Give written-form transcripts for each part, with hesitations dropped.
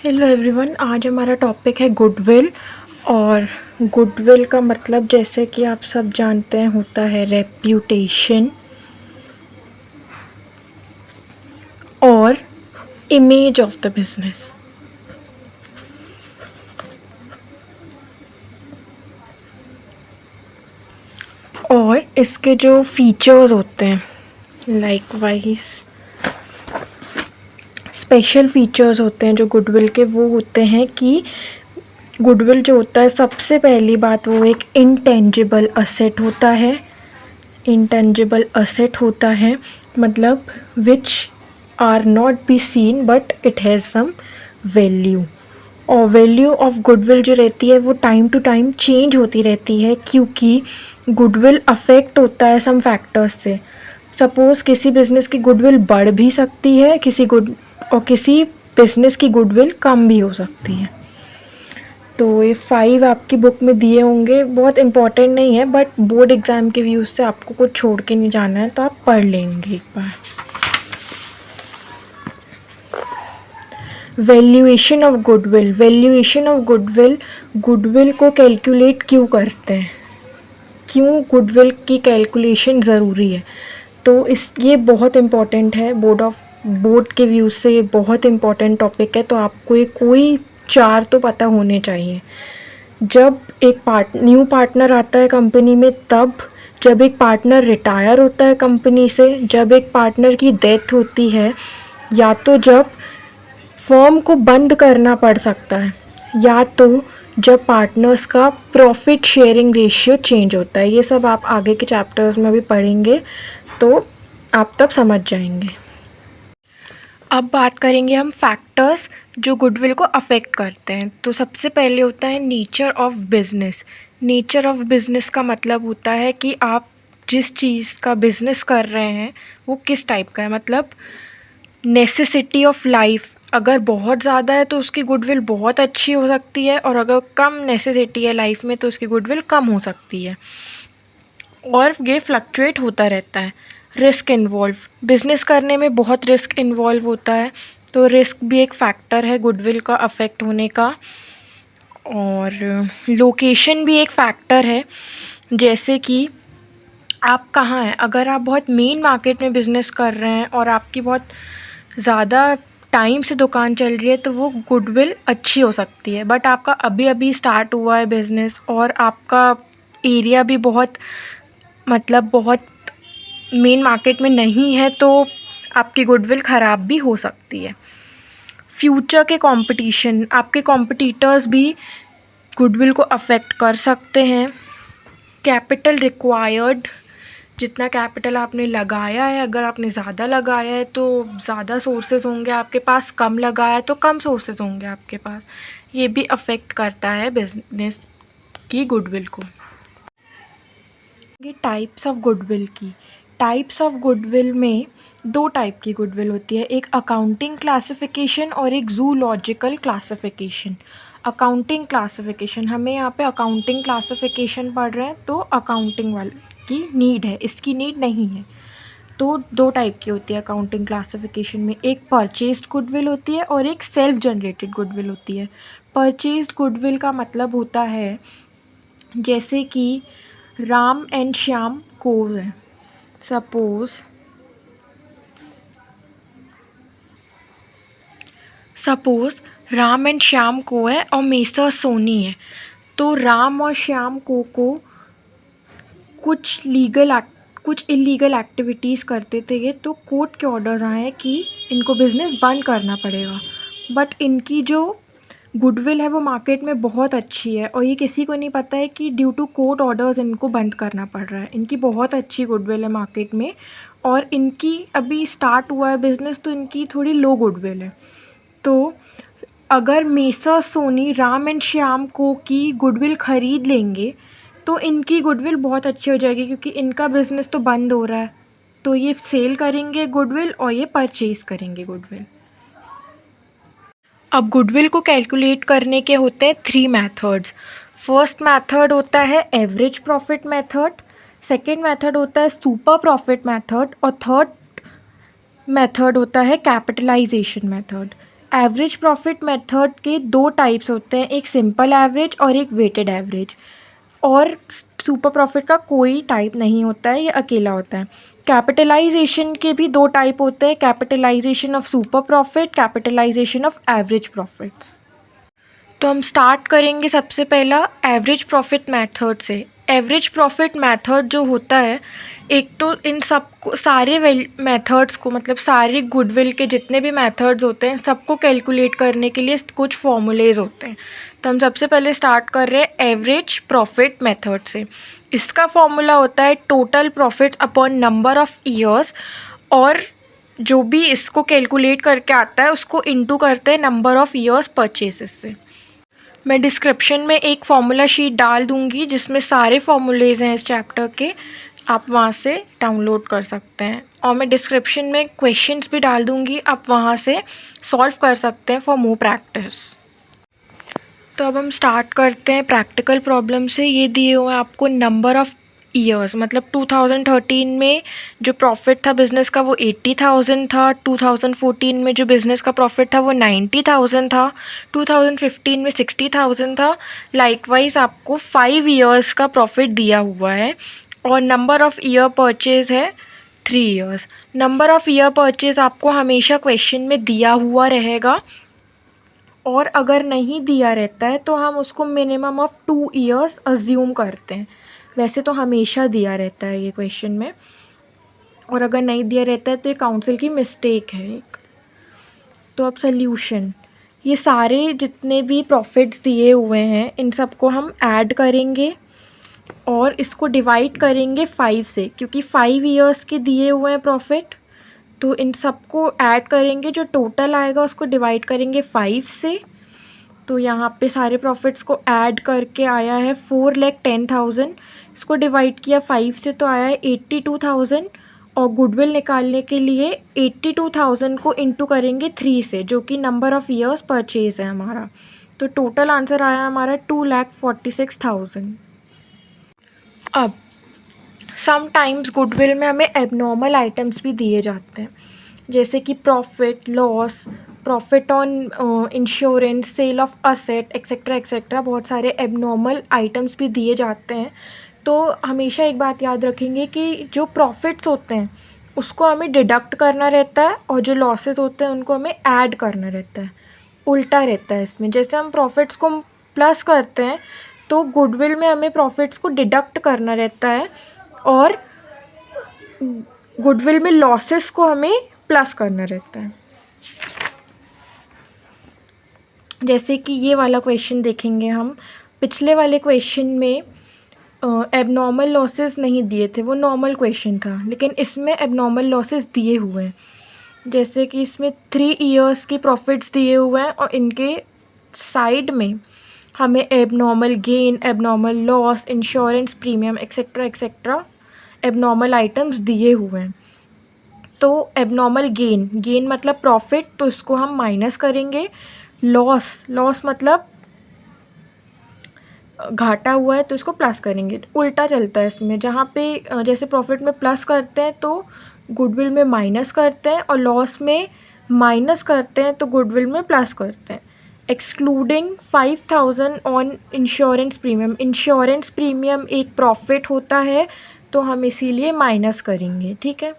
Hello everyone, आज हमारा topic है गुडविल। और गुडविल का मतलब जैसे कि आप सब जानते हैं होता है रेप्यूटेशन और इमेज ऑफ द बिजनेस। और इसके जो फीचर्स होते हैं लाइक वाइज स्पेशल फीचर्स होते हैं जो गुडविल के, वो होते हैं कि गुडविल जो होता है, सबसे पहली बात वो एक इंटेंजिबल असेट होता है। इंटेंजिबल असेट होता है मतलब which are not be seen but it has some value. और वैल्यू ऑफ गुडविल जो रहती है वो टाइम टू टाइम चेंज होती रहती है, क्योंकि गुडविल अफेक्ट होता है सम फैक्टर्स से। सपोज़ किसी बिज़नेस की गुडविल बढ़ भी सकती है, किसी बिज़नेस की गुडविल कम भी हो सकती है। तो ये 5 आपकी बुक में दिए होंगे, बहुत इम्पोर्टेंट नहीं है बट बोर्ड एग्ज़ाम के व्यूज़ से आपको कुछ छोड़ के नहीं जाना है, तो आप पढ़ लेंगे एक बार। Valuation of goodwill. Valuation of goodwill, goodwill को कैलकुलेट क्यों करते हैं, क्यों गुडविल की कैलकुलेशन ज़रूरी है, तो ये बहुत इम्पॉर्टेंट है। बोर्ड के व्यूज़ से ये बहुत इम्पॉर्टेंट टॉपिक है, तो आपको ये कोई 4 तो पता होने चाहिए। जब एक न्यू पार्टनर आता है कंपनी में, तब जब एक पार्टनर रिटायर होता है कंपनी से, जब एक पार्टनर की डेथ होती है, या तो जब फर्म को बंद करना पड़ सकता है, या तो जब पार्टनर्स का प्रॉफिट शेयरिंग रेशियो चेंज होता है। ये सब आप आगे के चैप्टर्स में भी पढ़ेंगे, तो आप तब समझ जाएंगे। अब बात करेंगे हम फैक्टर्स जो गुडविल को अफेक्ट करते हैं। तो सबसे पहले होता है nature of business. Nature of business का मतलब होता है कि आप जिस चीज़ का बिज़नेस कर रहे हैं वो किस टाइप का है। मतलब नेसेसिटी ऑफ लाइफ अगर बहुत ज़्यादा है तो उसकी गुडविल बहुत अच्छी हो सकती है, और अगर कम नेसेसिटी है लाइफ में तो उसकी गुडविल कम हो सकती है, और ये फ्लक्चुएट होता रहता है। रिस्क इन्वॉल्व, बिज़नेस करने में बहुत रिस्क इन्वॉल्व होता है, तो रिस्क भी एक फैक्टर है गुडविल का अफेक्ट होने का। और लोकेशन भी एक फैक्टर है, जैसे कि आप कहाँ हैं। अगर आप बहुत मेन मार्केट में बिज़नेस कर रहे हैं और आपकी बहुत ज़्यादा टाइम से दुकान चल रही है, तो वो गुडविल अच्छी हो सकती है। बट आपका अभी अभी स्टार्ट हुआ है बिज़नेस और आपका एरिया भी बहुत मेन मार्केट में नहीं है, तो आपकी गुडविल ख़राब भी हो सकती है। फ्यूचर के कंपटीशन, आपके कॉम्पिटिटर्स भी गुडविल को अफेक्ट कर सकते हैं। कैपिटल रिक्वायर्ड, जितना कैपिटल आपने लगाया है, अगर आपने ज़्यादा लगाया है तो ज़्यादा सोर्सेज होंगे आपके पास, कम लगाया है तो कम सोर्सेज होंगे आपके पास। ये भी अफेक्ट करता है बिजनेस की गुडविल को। ये टाइप्स ऑफ गुडविल की, टाइप्स ऑफ गुडविल में 2 टाइप की गुडविल होती है, एक अकाउंटिंग क्लासिफिकेशन और एक जूलॉजिकल क्लासिफिकेशन। अकाउंटिंग क्लासिफिकेशन, हमें यहाँ पे अकाउंटिंग क्लासिफिकेशन पढ़ रहे हैं, तो अकाउंटिंग वाले की नीड है, इसकी नीड नहीं है। तो 2 टाइप की होती है अकाउंटिंग क्लासिफिकेशन में, एक परचेज्ड गुडविल होती है और एक सेल्फ जनरेटेड गुडविल होती है। परचेज्ड गुडविल का मतलब होता है जैसे कि राम एंड श्याम को है, सपोज़ राम एंड श्याम को है और मेसर सोनी है, तो राम और श्याम को कुछ इलीगल एक्टिविटीज़ करते थे ये, तो कोर्ट के ऑर्डर्स आए कि इनको बिज़नेस बंद करना पड़ेगा। बट इनकी जो गुडविल है वो मार्केट में बहुत अच्छी है, और ये किसी को नहीं पता है कि ड्यू टू कोर्ट ऑर्डर्स इनको बंद करना पड़ रहा है। इनकी बहुत अच्छी गुडविल है मार्केट में, और इनकी अभी स्टार्ट हुआ है बिज़नेस, तो इनकी थोड़ी लो गुडविल है। तो अगर मेसर सोनी राम एंड श्याम को की गुडविल ख़रीद लेंगे तो इनकी गुडविल बहुत अच्छी हो जाएगी, क्योंकि इनका बिज़नेस तो बंद हो रहा है, तो ये सेल करेंगे गुडविल और ये परचेज़ करेंगे गुडविल। अब गुडविल को कैलकुलेट करने के होते हैं 3 मेथड्स। फर्स्ट मेथड होता है average profit method, second method होता है सुपर प्रॉफिट मेथड, और थर्ड मेथड होता है capitalisation method. Average profit method के दो टाइप्स होते हैं, एक सिंपल एवरेज और एक वेटेड एवरेज, और सुपर प्रॉफिट का कोई टाइप नहीं होता है, ये अकेला होता है। कैपिटलाइजेशन के भी दो टाइप होते हैं, capitalisation of super profit, capitalisation of average profits. तो हम स्टार्ट करेंगे सबसे पहला एवरेज प्रॉफिट मेथड से। एवरेज प्रॉफिट मेथड जो होता है, एक तो इन सब को सारे मेथड्स को, मतलब सारे गुडविल के जितने भी मेथड्स होते हैं सबको कैलकुलेट करने के लिए कुछ फॉर्मूलेज होते हैं। तो हम सबसे पहले स्टार्ट कर रहे हैं एवरेज प्रॉफिट मेथड से। इसका फॉर्मूला होता है total profits upon number of years, और जो भी इसको कैलकुलेट करके आता है उसको इनटू करते हैं नंबर ऑफ ईयर्स परचेसेस से। मैं डिस्क्रिप्शन में एक फार्मूला शीट डाल दूँगी जिसमें सारे फार्मूलेज हैं इस चैप्टर के, आप वहाँ से डाउनलोड कर सकते हैं। और मैं डिस्क्रिप्शन में क्वेश्चंस भी डाल दूँगी, आप वहाँ से सॉल्व कर सकते हैं फॉर मोर प्रैक्टिस। तो अब हम स्टार्ट करते हैं प्रैक्टिकल प्रॉब्लम से। ये दिए हुए हैं आपको नंबर ऑफ़ ईयर्स, मतलब 2013 में जो प्रॉफिट था बिज़नेस का वो 80,000 था, 2014 में जो बिज़नेस का प्रॉफिट था वो 90,000 था, 2015 में 60,000 था। लाइकवाइज आपको 5 ईयर्स का प्रॉफिट दिया हुआ है, और नंबर ऑफ़ ईयर परचेज है 3 years. Number of year purchase आपको हमेशा क्वेश्चन में दिया हुआ रहेगा, और अगर नहीं दिया रहता है तो हम उसको मिनिमम ऑफ 2 ईयर्स अज्यूम करते हैं। वैसे तो हमेशा दिया रहता है ये क्वेश्चन में, और अगर नहीं दिया रहता है तो ये काउंसिल की मिस्टेक है एक। तो अब सल्यूशन, ये सारे जितने भी प्रॉफिट्स दिए हुए हैं इन सबको हम ऐड करेंगे और इसको डिवाइड करेंगे 5 से, क्योंकि 5 ईयर्स के दिए हुए हैं प्रॉफिट। तो इन सबको ऐड करेंगे, जो टोटल आएगा उसको डिवाइड करेंगे 5 से। तो यहाँ पे सारे प्रॉफिट्स को ऐड करके आया है 4,10,000, इसको डिवाइड किया 5 से तो आया है 82,000, और गुडविल निकालने के लिए 82,000 को इंटू करेंगे 3 से, जो कि नंबर ऑफ़ ईयर्स परचेज है हमारा। तो टोटल आंसर आया हमारा 2,46,000। अब समटाइम्स गुडविल में हमें एबनॉर्मल आइटम्स भी दिए जाते हैं, जैसे कि profit, loss, profit on insurance, sale of asset, etcetera etcetera, बहुत सारे एबनॉर्मल आइटम्स भी दिए जाते हैं। तो हमेशा एक बात याद रखेंगे कि जो प्रॉफिट्स होते हैं उसको हमें डिडक्ट करना रहता है, और जो लॉसेस होते हैं उनको हमें ऐड करना रहता है। उल्टा रहता है इसमें, जैसे हम प्रॉफिट्स को प्लस करते हैं तो गुडविल में हमें प्रॉफिट्स को डिडक्ट करना रहता है, और गुडविल में लॉसेस को हमें प्लस करना रहता है। जैसे कि ये वाला क्वेश्चन देखेंगे हम, पिछले वाले क्वेश्चन में एबनॉर्मल लॉसेस नहीं दिए थे, वो नॉर्मल क्वेश्चन था, लेकिन इसमें एबनॉर्मल लॉसेस दिए हुए हैं। जैसे कि इसमें 3 ईयर्स की प्रॉफिट्स दिए हुए हैं, और इनके साइड में हमें abnormal gain, abnormal loss, insurance premium, etcetera etcetera abnormal items दिए हुए हैं। तो एबनॉर्मल गेन, गेन मतलब प्रॉफिट, तो इसको हम माइनस करेंगे। लॉस मतलब घाटा हुआ है तो इसको प्लस करेंगे। उल्टा चलता है इसमें, जहाँ पे जैसे प्रॉफिट में प्लस करते हैं तो गुडविल में माइनस करते हैं, और लॉस में माइनस करते हैं तो गुडविल में प्लस करते हैं। Excluding 5,000 on insurance premium, insurance premium एक प्रॉफिट होता है तो हम इसीलिए माइनस करेंगे, ठीक है।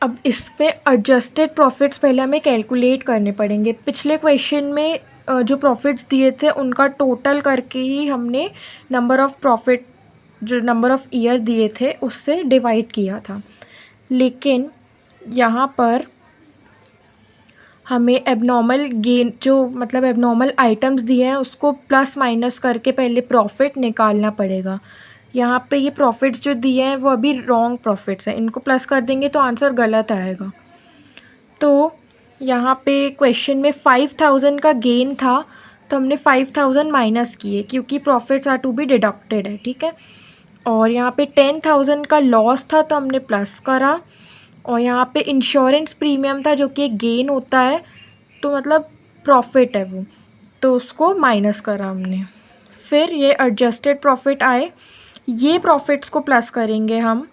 अब इसमें एडजस्टेड प्रॉफिट्स पहले हमें कैलकुलेट करने पड़ेंगे। पिछले क्वेश्चन में जो प्रॉफिट्स दिए थे उनका टोटल करके ही हमने नंबर ऑफ़ प्रॉफिट, जो नंबर ऑफ़ ईयर दिए थे उससे डिवाइड किया था, लेकिन यहाँ पर हमें एबनॉर्मल गेन, जो मतलब एबनॉर्मल आइटम्स दिए हैं उसको प्लस माइनस करके पहले प्रॉफिट निकालना पड़ेगा। यहाँ पे ये प्रॉफिट्स जो दिए हैं वो अभी रॉन्ग प्रॉफिट्स हैं, इनको प्लस कर देंगे तो आंसर गलत आएगा। तो यहाँ पे क्वेश्चन में 5,000 का गेन था तो हमने 5,000 माइनस किए, क्योंकि profits are to be deducted है, ठीक है। और यहाँ पे 10,000 का लॉस था तो हमने प्लस करा, और यहाँ पे इंश्योरेंस प्रीमियम था जो कि एक गेन होता है, तो मतलब प्रॉफिट है वो, तो उसको माइनस करा हमने। फिर ये एडजस्टेड प्रॉफिट आए, ये प्रॉफिट्स को प्लस करेंगे हम,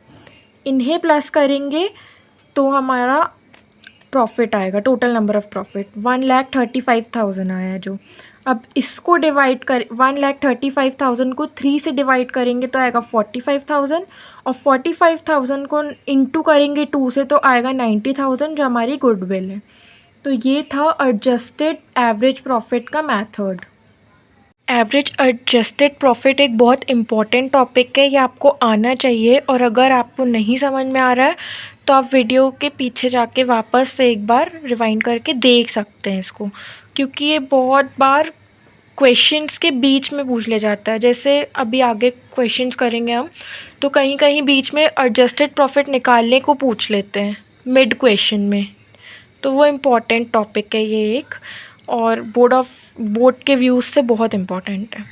इन्हें प्लस करेंगे तो हमारा प्रॉफिट आएगा, टोटल नंबर ऑफ़ प्रॉफिट 1,35,000 आया जो। अब इसको डिवाइड कर 1,35,000 को 3 से डिवाइड करेंगे तो आएगा 45,000, और 45,000 को इंटू करेंगे 2 से तो आएगा 90,000 जो हमारी गुडविल है। तो ये था एडजस्टेड एवरेज प्रॉफिट का मेथड। एवरेज एडजस्टेड प्रॉफिट एक बहुत इम्पॉर्टेंट टॉपिक है, ये आपको आना चाहिए, और अगर आपको नहीं समझ में आ रहा है तो आप वीडियो के पीछे जाके वापस से एक बार रिवाइंड करके देख सकते हैं इसको, क्योंकि ये बहुत बार क्वेश्चंस के बीच में पूछ लिया जाता है। जैसे अभी आगे क्वेश्चंस करेंगे हम, तो कहीं कहीं बीच में एडजस्टेड प्रॉफिट निकालने को पूछ लेते हैं मिड क्वेश्चन में, तो वो इम्पॉर्टेंट टॉपिक है ये एक, और बोर्ड के व्यूज़ से बहुत इम्पॉर्टेंट है।